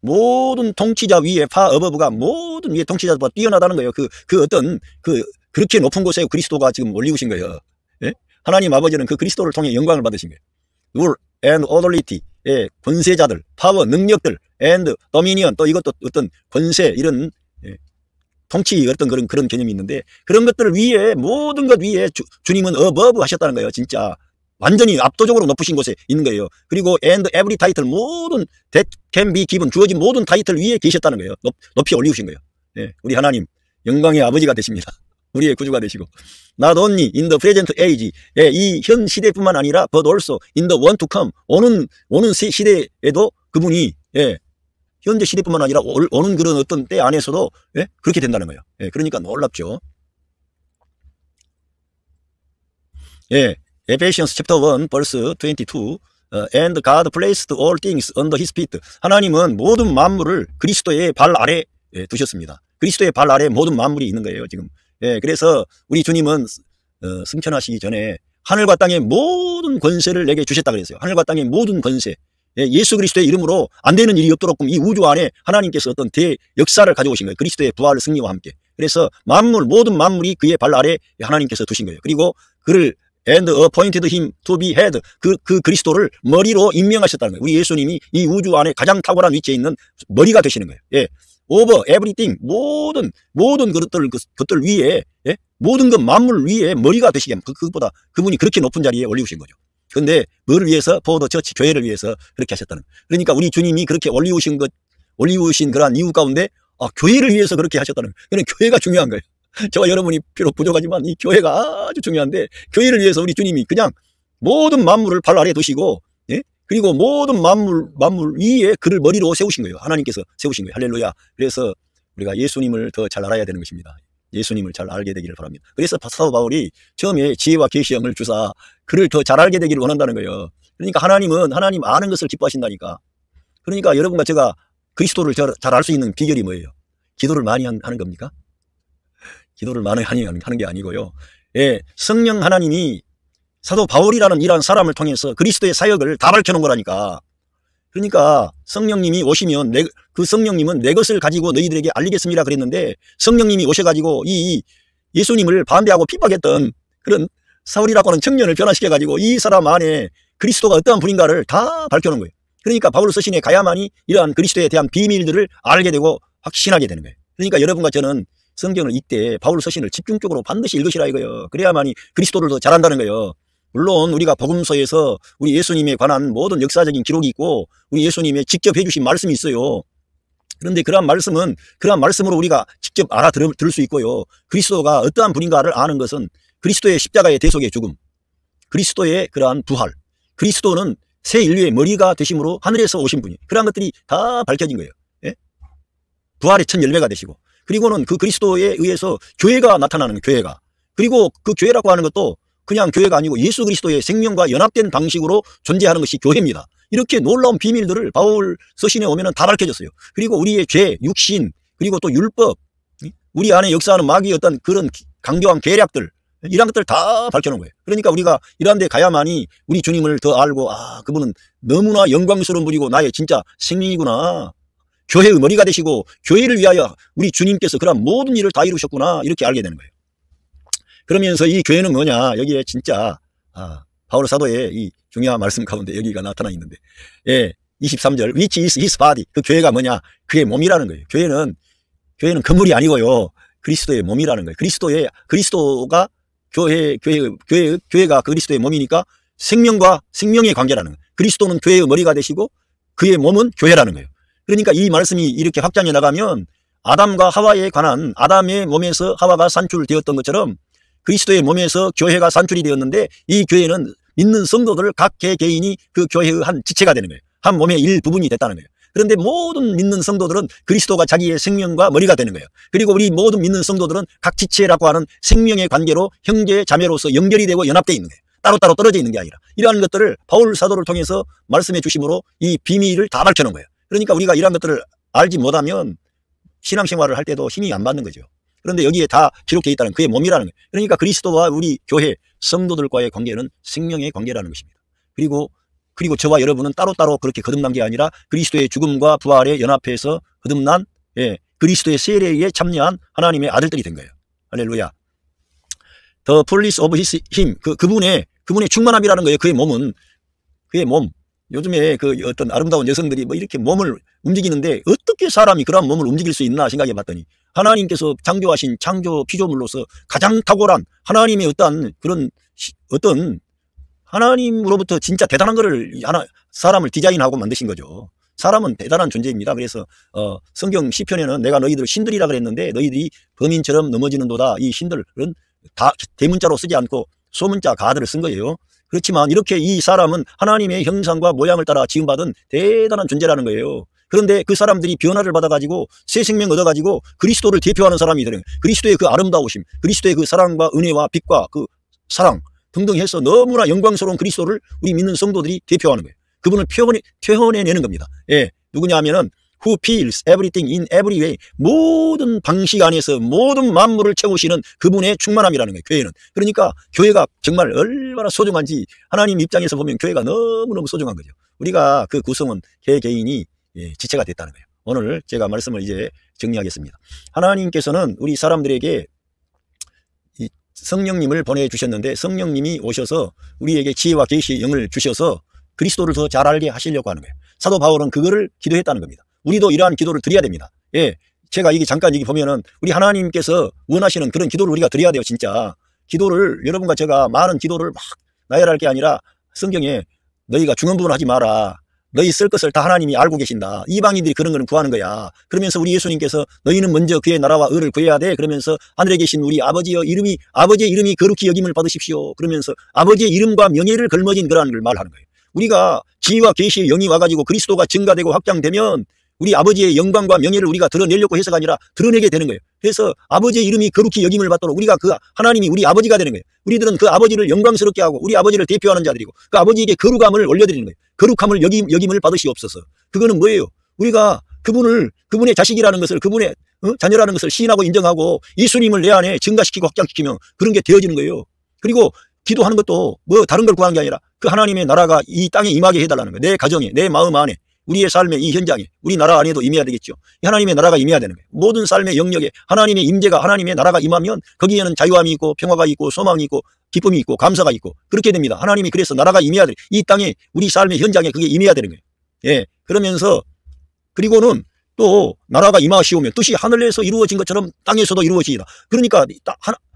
모든 통치자 위에 far above가 모든 위에 통치자들보다 뛰어나다는 거예요. 그렇게 높은 곳에 그리스도가 지금 올리우신 거예요. 하나님 아버지는 그 그리스도를 통해 영광을 받으신 거예요. rule and authority. 권세자들, 파워, 능력들, and dominion. 또 이것도 어떤 권세, 이런 통치 어떤 그런 개념이 있는데 그런 것들 위에 모든 것 위에 주님은 above 하셨다는 거예요. 진짜 완전히 압도적으로 높으신 곳에 있는 거예요. 그리고 and every title 모든 that can be given 주어진 모든 타이틀 위에 계셨다는 거예요. 높이 올리우신 거예요. 우리 하나님 영광의 아버지가 되십니다. 우리의 구주가 되시고 not only in the present age 이 현 시대뿐만 아니라 but also in the one to come 오는 시대에도 그분이 현재 시대뿐만 아니라 오는 그런 어떤 때 안에서도 그렇게 된다는 거예요. 그러니까 놀랍죠. Ephesians chapter 1 verse 22 and God placed all things under his feet. 하나님은 모든 만물을 그리스도의 발 아래 두셨습니다. 그리스도의 발 아래 모든 만물이 있는 거예요 지금. 그래서 우리 주님은 승천하시기 전에 하늘과 땅의 모든 권세를 내게 주셨다 그랬어요. 하늘과 땅의 모든 권세. 예수 그리스도의 이름으로 안 되는 일이 없도록 이 우주 안에 하나님께서 어떤 대역사를 가져오신 거예요. 그리스도의 부활 승리와 함께. 그래서 모든 만물이 그의 발 아래 하나님께서 두신 거예요. 그리고 그를 and appointed him to be head. 그 그리스도를 머리로 임명하셨다는 거예요. 우리 예수님이 이 우주 안에 가장 탁월한 위치에 있는 머리가 되시는 거예요. over everything 모든 것들 위에 모든 것 만물 위에 머리가 되시게 하면 그것보다 그분이 그렇게 높은 자리에 올리우신 거죠. 그런데 뭐를 위해서? for the church 교회를 위해서 그렇게 하셨다는 거예요. 그러니까 우리 주님이 그렇게 올리우신 그러한 이유 가운데 교회를 위해서 그렇게 하셨다는 거예요. 그러니까 교회가 중요한 거예요. 저와 여러분이 비록 부족하지만 이 교회가 아주 중요한데 교회를 위해서 우리 주님이 그냥 모든 만물을 발 아래 두시고 그리고 모든 만물 위에 그를 머리로 세우신 거예요. 하나님께서 세우신 거예요. 할렐루야. 그래서 우리가 예수님을 더 잘 알아야 되는 것입니다. 예수님을 잘 알게 되기를 바랍니다. 그래서 사도 바울이 처음에 지혜와 계시형을 주사 그를 더 잘 알게 되기를 원한다는 거예요. 그러니까 하나님은 하나님 아는 것을 기뻐하신다니까. 그러니까 여러분과 제가 그리스도를 잘 알 수 있는 비결이 뭐예요? 기도를 많이 하는 겁니까? 기도를 많이 하는 게 아니고요. 성령 하나님이 사도 바울이라는 이러한 사람을 통해서 그리스도의 사역을 다 밝혀놓은 거라니까. 그러니까 성령님이 오시면 그 성령님은 내 것을 가지고 너희들에게 알리겠습니다 그랬는데 성령님이 오셔가지고 이 예수님을 반대하고 핍박했던 그런 사울이라고 하는 청년을 변화시켜가지고 이 사람 안에 그리스도가 어떠한 분인가를 다 밝혀놓은 거예요. 그러니까 바울 서신에 가야만이 이러한 그리스도에 대한 비밀들을 알게 되고 확신하게 되는 거예요. 그러니까 여러분과 저는 성경을 읽되 바울 서신을 집중적으로 반드시 읽으시라 이거예요. 그래야만이 그리스도를 더 잘한다는 거예요. 물론 우리가 복음서에서 우리 예수님에 관한 모든 역사적인 기록이 있고 우리 예수님의 직접 해주신 말씀이 있어요. 그런데 그러한 말씀으로 우리가 직접 알아들을 수 있고요. 그리스도가 어떠한 분인가를 아는 것은 그리스도의 십자가의 대속의 죽음, 그리스도의 그러한 부활, 그리스도는 새 인류의 머리가 되심으로 하늘에서 오신 분이 그러한 것들이 다 밝혀진 거예요. 부활의 첫 열매가 되시고 그리고는 그 그리스도에 의해서 교회가 나타나는 거예요. 교회가. 그리고 그 교회라고 하는 것도 그냥 교회가 아니고 예수 그리스도의 생명과 연합된 방식으로 존재하는 것이 교회입니다. 이렇게 놀라운 비밀들을 바울 서신에 오면은 다 밝혀졌어요. 그리고 우리의 죄, 육신, 그리고 또 율법, 우리 안에 역사하는 마귀의 어떤 그런 강교한 계략들, 이런 것들 다 밝혀놓은 거예요. 그러니까 우리가 이런 데 가야만이 우리 주님을 더 알고 그분은 너무나 영광스러운 분이고 나의 진짜 생명이구나. 교회의 머리가 되시고 교회를 위하여 우리 주님께서 그런 모든 일을 다 이루셨구나 이렇게 알게 되는 거예요. 그러면서 이 교회는 뭐냐? 여기에 진짜 바울 사도의 이 중요한 말씀 가운데 여기가 나타나 있는데, 예, 23절 which is his body. 그 교회가 뭐냐? 그의 몸이라는 거예요. 교회는 건물이 아니고요, 그리스도의 몸이라는 거예요. 그리스도가 교회가 그리스도의 몸이니까 생명과 생명의 관계라는 거예요. 그리스도는 교회의 머리가 되시고 그의 몸은 교회라는 거예요. 그러니까 이 말씀이 이렇게 확장해 나가면 아담과 하와에 관한, 아담의 몸에서 하와가 산출되었던 것처럼 그리스도의 몸에서 교회가 산출이 되었는데, 이 교회는 믿는 성도들 각 개개인이 그 교회의 한 지체가 되는 거예요. 한 몸의 일부분이 됐다는 거예요. 그런데 모든 믿는 성도들은 그리스도가 자기의 생명과 머리가 되는 거예요. 그리고 우리 모든 믿는 성도들은 각 지체라고 하는 생명의 관계로 형제 자매로서 연결이 되고 연합되어 있는 거예요. 따로따로 떨어져 있는 게 아니라. 이러한 것들을 바울 사도를 통해서 말씀해 주심으로 이 비밀을 다 밝혀놓은 거예요. 그러니까 우리가 이러한 것들을 알지 못하면 신앙생활을 할 때도 힘이 안 받는 거죠. 그런데 여기에 다 기록되어 있다는 그의 몸이라는 거예요. 그러니까 그리스도와 우리 교회 성도들과의 관계는 생명의 관계라는 것입니다. 그리고 저와 여러분은 따로따로 그렇게 거듭난 게 아니라 그리스도의 죽음과 부활에 연합해서 거듭난, 그리스도의 세례에 참여한 하나님의 아들들이 된 거예요. 할렐루야. The fullness of him, 그분의 충만함이라는 거예요. 그의 몸은, 그의 몸. 요즘에 그 어떤 아름다운 여성들이 뭐 이렇게 몸을 움직이는데 어떻게 사람이 그런 몸을 움직일 수 있나 생각해 봤더니, 하나님께서 창조하신 창조 피조물로서 가장 탁월한 하나님의 어떤 하나님으로부터 진짜 대단한 거를 사람을 디자인하고 만드신 거죠. 사람은 대단한 존재입니다. 그래서 성경 시편에는 내가 너희들을 신들이라 그랬는데 너희들이 범인처럼 넘어지는도다. 이 신들은 다 대문자로 쓰지 않고 소문자 가들을 쓴 거예요. 그렇지만 이렇게 이 사람은 하나님의 형상과 모양을 따라 지음받은 대단한 존재라는 거예요. 그런데 그 사람들이 변화를 받아가지고 새 생명 얻어가지고 그리스도를 대표하는 사람이 되는, 그리스도의 그 아름다우심, 그리스도의 그 사랑과 은혜와 빛과 그 사랑 등등 해서 너무나 영광스러운 그리스도를 우리 믿는 성도들이 대표하는 거예요. 그분을 표현해내는 겁니다. 누구냐 하면은 who fills everything in every way. 모든 방식 안에서 모든 만물을 채우시는 그분의 충만함이라는 거예요. 교회는. 그러니까 교회가 정말 얼마나 소중한지 하나님 입장에서 보면 교회가 너무너무 소중한 거죠. 우리가 그 구성은 개개인이 지체가 됐다는 거예요. 오늘 제가 말씀을 이제 정리하겠습니다. 하나님께서는 우리 사람들에게 이 성령님을 보내주셨는데, 성령님이 오셔서 우리에게 지혜와 계시의 영을 주셔서 그리스도를 더 잘 알게 하시려고 하는 거예요. 사도 바울은 그거를 기도했다는 겁니다. 우리도 이러한 기도를 드려야 됩니다. 제가 이게 잠깐 여기 보면은 우리 하나님께서 원하시는 그런 기도를 우리가 드려야 돼요. 진짜 기도를, 여러분과 제가 많은 기도를 막 나열할 게 아니라, 성경에 너희가 중언부언하지 마라, 너희 쓸 것을 다 하나님이 알고 계신다, 이방인들이 그런 거는 구하는 거야. 그러면서 우리 예수님께서 너희는 먼저 그의 나라와 의를 구해야 돼. 그러면서 하늘에 계신 우리 아버지의 이름이 거룩히 여김을 받으십시오. 그러면서 아버지의 이름과 명예를 걸머진 그러한 걸 말하는 거예요. 우리가 지혜와 계시의 영이 와가지고 그리스도가 증가되고 확장되면 우리 아버지의 영광과 명예를 우리가 드러내려고 해서가 아니라 드러내게 되는 거예요. 그래서 아버지의 이름이 거룩히 여김을 받도록 우리가 그 하나님이 우리 아버지가 되는 거예요. 우리들은 그 아버지를 영광스럽게 하고 우리 아버지를 대표하는 자들이고 그 아버지에게 거룩함을 올려드리는 거예요. 거룩함을 여김을 받으시옵소서. 그거는 뭐예요? 우리가 그분의 자식이라는 것을, 그분의 자녀라는 것을 시인하고 인정하고 예수님을 내 안에 증가시키고 확장시키면 그런 게 되어지는 거예요. 그리고 기도하는 것도 뭐 다른 걸 구하는 게 아니라 그 하나님의 나라가 이 땅에 임하게 해달라는 거예요. 내 가정에, 내 마음 안에, 우리의 삶의 이 현장에, 우리 나라 안에도 임해야 되겠죠. 하나님의 나라가 임해야 되는 거예요. 모든 삶의 영역에 하나님의 임재가, 하나님의 나라가 임하면 거기에는 자유함이 있고 평화가 있고 소망이 있고 기쁨이 있고 감사가 있고 그렇게 됩니다. 하나님이 그래서 나라가 임해야 돼. 이 땅에, 우리 삶의 현장에 그게 임해야 되는 거예요. 그러면서 그리고는 또 나라가 임하시오면 뜻이 하늘에서 이루어진 것처럼 땅에서도 이루어지리라. 그러니까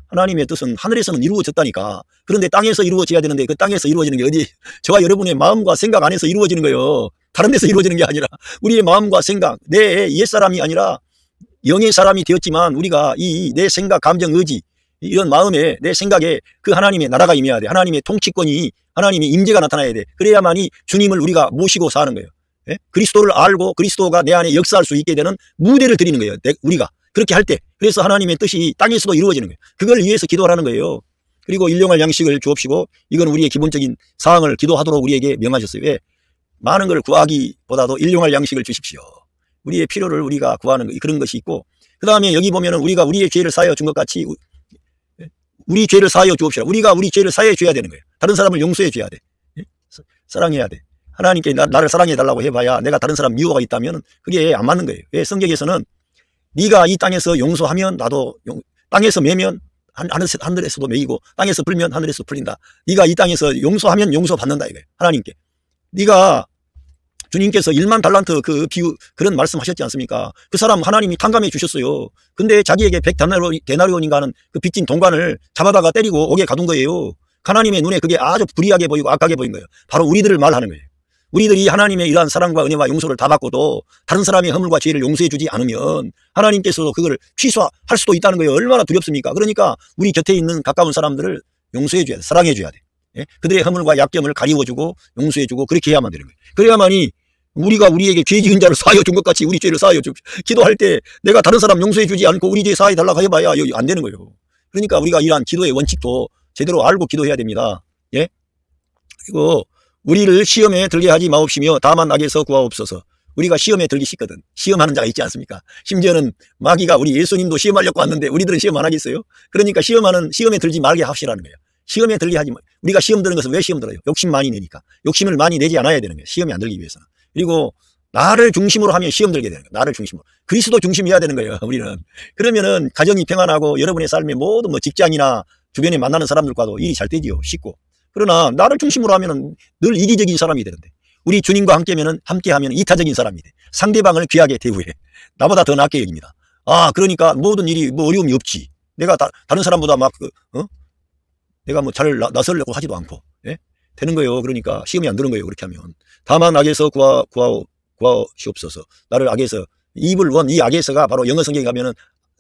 하나님의 뜻은 하늘에서는 이루어졌다니까. 그런데 땅에서 이루어져야 되는데 그 땅에서 이루어지는 게 어디, 저와 여러분의 마음과 생각 안에서 이루어지는 거예요. 다른 데서 이루어지는 게 아니라 우리의 마음과 생각, 내 옛사람이 아니라 영의 사람이 되었지만 우리가 내 생각, 감정, 의지, 이런 마음에, 내 생각에 그 하나님의 나라가 임해야 돼. 하나님의 통치권이, 하나님의 임재가 나타나야 돼. 그래야만이 주님을 우리가 모시고 사는 거예요. 그리스도를 알고 그리스도가 내 안에 역사할 수 있게 되는 무대를 드리는 거예요. 우리가 그렇게 할 때. 그래서 하나님의 뜻이 땅에서도 이루어지는 거예요. 그걸 위해서 기도를 하는 거예요. 그리고 일용할 양식을 주옵시고, 이건 우리의 기본적인 사항을 기도하도록 우리에게 명하셨어요. 왜? 많은 걸 구하기보다도 일용할 양식을 주십시오. 우리의 필요를 우리가 구하는 그런 것이 있고, 그 다음에 여기 보면은 우리가 우리의 죄를 사하여 준 것 같이 우리 죄를 사하여 주옵시라. 우리가 우리 죄를 사하여 줘야 되는 거예요. 다른 사람을 용서해 줘야 돼. 사랑해야 돼. 하나님께 나를 사랑해 달라고 해봐야 내가 다른 사람 미워가 있다면 그게 안 맞는 거예요. 왜? 성경에서는 네가 이 땅에서 용서하면 나도 땅에서 매면 하늘에서도 매이고 땅에서 불면 하늘에서 풀린다. 네가 이 땅에서 용서하면 용서받는다 이거예요. 하나님께. 네가 주님께서 1만 달란트 그 비유 그런 말씀하셨지 않습니까? 그 사람 하나님이 탕감해 주셨어요. 근데 자기에게 100데나리온인가 하는 그 빚진 동관을 잡아다가 때리고 옥에 가둔 거예요. 하나님의 눈에 그게 아주 불의하게 보이고 악하게 보인 거예요. 바로 우리들을 말하는 거예요. 우리들이 하나님의 이러한 사랑과 은혜와 용서를 다 받고도 다른 사람의 허물과 죄를 용서해 주지 않으면 하나님께서도 그걸 취소할 수도 있다는 거예요. 얼마나 두렵습니까? 그러니까 우리 곁에 있는 가까운 사람들을 용서해 줘야 돼. 사랑해 줘야 돼. 예? 그들의 허물과 약점을 가리워주고 용서해주고 그렇게 해야만 되는 거예요. 그래야만이 우리가 우리에게 죄 지은 자를 사하여 준 것 같이 우리 죄를 사하여 주. 기도할 때 내가 다른 사람 용서해 주지 않고 우리 죄 사하여 달라고 해봐야 안 되는 거예요. 그러니까 우리가 이러한 기도의 원칙도 제대로 알고 기도해야 됩니다. 예? 그리고 우리를 시험에 들게 하지 마옵시며 다만 악에서 구하옵소서. 우리가 시험에 들기 쉽거든. 시험하는 자가 있지 않습니까? 심지어는 마귀가 우리 예수님도 시험하려고 왔는데 우리들은 시험 안 하겠어요? 그러니까 시험에 들지 말게 합시라는 거예요. 시험에 들게 하지 마. 우리가 시험 드는 것은 왜 시험 들어요? 욕심 많이 내니까. 욕심을 많이 내지 않아야 되는 거예요. 시험에 안 들기 위해서는. 그리고 나를 중심으로 하면 시험 들게 되는 거예요. 나를 중심으로. 그리스도 중심이어야 되는 거예요. 우리는. 그러면은 가정이 평안하고 여러분의 삶의 모든 직장이나 주변에 만나는 사람들과도 일이 잘 되지요. 쉽고. 그러나 나를 중심으로 하면은 늘 이기적인 사람이 되는데 우리 주님과 함께 하면 이타적인 사람이 돼. 상대방을 귀하게 대우해. 나보다 더 낫게 여깁니다. 아, 그러니까 모든 일이 어려움이 없지. 내가 다른 사람보다 내가 잘 나서려고 하지도 않고. 예? 되는 거예요. 그러니까 시험이 안 드는 거예요. 그렇게 하면. 다만 악에서 구하시옵소서. 나를 악에서 evil one, 이 악에서가 바로 영어 성경에 가면은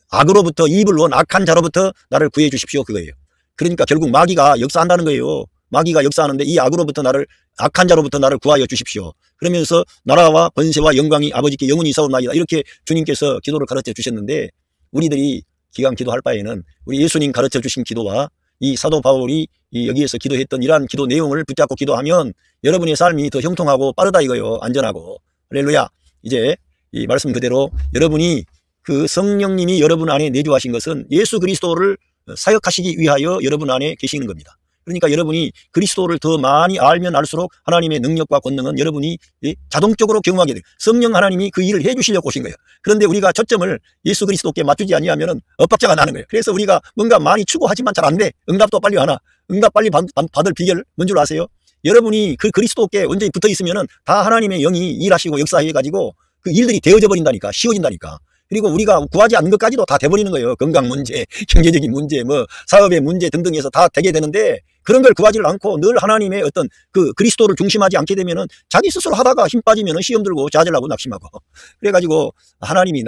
악으로부터 evil one, 악한 자로부터 나를 구해 주십시오. 그거예요. 그러니까 결국 마귀가 역사한다는 거예요. 마귀가 역사하는데 이 악한 자로부터 나를 구하여 주십시오. 그러면서 나라와 번세와 영광이 아버지께 영원히 있사옵나이다. 이렇게 주님께서 기도를 가르쳐 주셨는데 우리들이 기강 기도할 바에는 우리 예수님 가르쳐 주신 기도와 이 사도 바울이 여기에서 기도했던 이러한 기도 내용을 붙잡고 기도하면 여러분의 삶이 더 형통하고 빠르다 이거요. 안전하고. 할렐루야. 이제 이 말씀 그대로 여러분이 그 성령님이 여러분 안에 내주하신 것은 예수 그리스도를 사역하시기 위하여 여러분 안에 계시는 겁니다. 그러니까 여러분이 그리스도를 더 많이 알면 알수록 하나님의 능력과 권능은 여러분이 자동적으로 경험하게 돼요. 성령 하나님이 그 일을 해 주시려고 오신 거예요. 그런데 우리가 초점을 예수 그리스도께 맞추지 아니하면 엇박자가 나는 거예요. 그래서 우리가 뭔가 많이 추구하지만 잘 안 돼. 응답도 빨리 하나. 응답 빨리 받을 비결 뭔 줄 아세요? 여러분이 그 그리스도께 완전히 붙어 있으면 다 하나님의 영이 일하시고 역사해가지고 그 일들이 되어져 버린다니까. 쉬워진다니까. 그리고 우리가 구하지 않는 것까지도 다 돼버리는 거예요. 건강 문제, 경제적인 문제, 사업의 문제 등등해서 다 되게 되는데 그런 걸 구하지 않고 늘 하나님의 어떤 그 그리스도를 중심하지 않게 되면은 자기 스스로 하다가 힘 빠지면은 시험 들고 좌절하고 낙심하고. 그래가지고 하나님이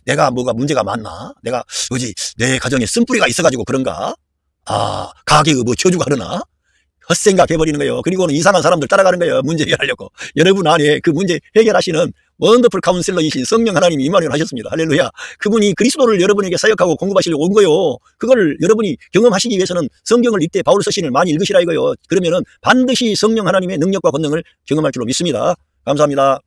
내가 뭐가 문제가 많나? 내가 내 가정에 쓴뿌리가 있어가지고 그런가? 아, 가게의 저주가 흐르나? 헛생각 해버리는 거예요. 그리고는 이상한 사람들 따라가는 거예요. 문제 해결하려고. 여러분 안에 그 문제 해결하시는 원더풀 카운셀러이신 성령 하나님이 임하려 하셨습니다. 할렐루야. 그분이 그리스도를 여러분에게 사역하고 공급하시려고 온 거요. 그걸 여러분이 경험하시기 위해서는 성경을 이때 바울 서신을 많이 읽으시라 이거요. 그러면은 반드시 성령 하나님의 능력과 권능을 경험할 줄로 믿습니다. 감사합니다.